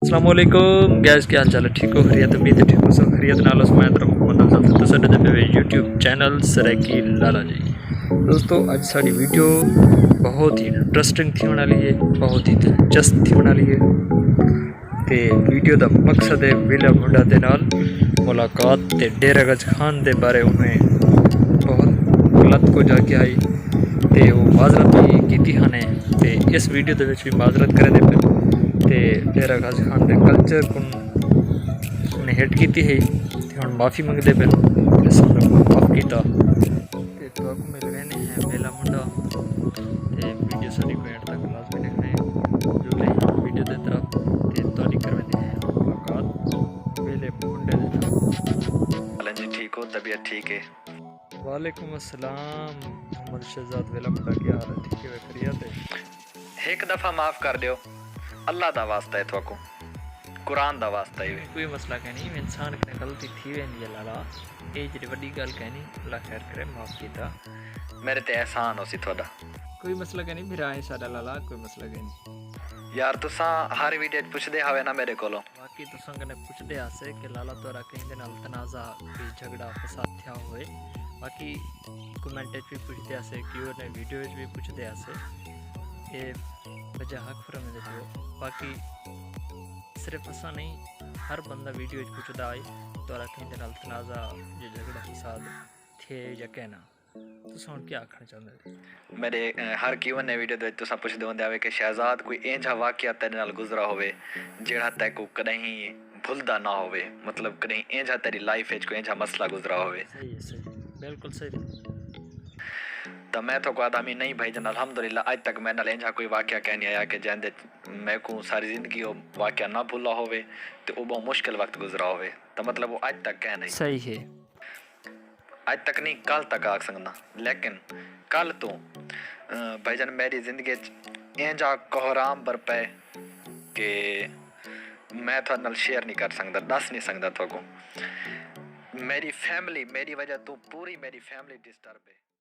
अस्सलामुअलैकुम गैस, क्या हाल चाल है? ठीक हो? खैरियत? उम्मीद है ठीक हो। सब खैरियत नाल मैं यूट्यूब चैनल सरैकी लाला जी। दोस्तों अज साड़ी वीडियो बहुत ही इंटरेस्टिंग थी होने वाली है, बहुत ही दिलचस्प थी होने वाली है। ते वीडियो का मकसद है विला मुंडा दे नाल मुलाकात ते डेरा गज खान दे बारे उन्हें बहुत गलत को जाके आई ते वो माजरत भी की हाने ते इस वीडियो दे विच भी माजरत करें दे पे ते डेरा गज खान दे कल्चर को उन्हें हिट की है ते हुण माफ़ी मंगते पे ते सानू माफ़ किया ते तो मिल गए हैं वेला मुंडा ते वीडियो सारी बैंड तक लाजमी देखना है जो ले वीडियो दे तरफ ते तोड़ी करवाते हैं मुलाकात वेले मुंडे दे नाल। जी ठीक हो? तबीयत ठीक है? वालेकुम अस्सलाम मोहम्मद शहजाद वेला मुंडा, क्या हाल है? ठीक है, खैरियत है? एक दफ़ा माफ़ कर दियो, अल्लाह दा वास्ता है थोको, कुरान दा वास्ता है। कोई मसला कहनी इंसान ने गलती थी वेंदी है लाला, ये जी वड्डी गल कहनी, अल्लाह खैर करे माफ़ किया। मेरे ते एहसान हो सी थोड़ा। कोई मसला कहनी फिर आए साडा लाला, कोई मसला कहनी यार तुसा हर वीडियो पुछदे हवे ना मेरे कोलों। बाकी तुसा कने पुछदे आसे कि लाला तोरा कहीं दे नाल तनाज़ा कोई झगड़ा फसाद थिया होए। बाकी कमेंट भी पुछदे आसे क्यों ने वीडियो भी पुछदे आसे ये वजह हक फरम दे दियो। बाकी सिर्फ असा नहीं, हर बंदा वीडियो पुछदा है तोरा कहीं दे नाल तनाज़ा जो झगड़ा फसाद थे या कहना तुसा हुण क्या आखना चाहंदे? मेरे हर क्यों ने वीडियो दे तुसा पुछदे होंदे हवे कि शहजाद कोई इंजा वाकया तेरे नाल गुजरा होवे जेड़ा तैको कदहीं भुलदा ना होवे, मतलब कदहीं इंजा तेरी लाइफ विच कोई इंजा मसला गुजरा होवे। सही है, सही, बिल्कुल सही। तो मैं तो कहता मी नहीं भाई जन अल्हम्दुलिल्लाह आज तक मैं नाल इंजा कोई वाकया कह नहीं आया कि जैंदे मैं को सारी जिंदगी वो वाकया ना भूला होवे ते वो बहुत मुश्किल वक्त गुजरा होवे। तो मतलब वो आज तक कह नहीं, सही है। आज तक नहीं कल तक आख सकना, लेकिन कल तो भाईजान मेरी जिंदगी इंजा कोहराम बरपे कि मैं थोड़े नाल शेयर नहीं कर सकता, दस नहीं सकता थोको। मेरी फैमिली मेरी वजह तो पूरी मेरी फैमिली डिस्टर्ब है।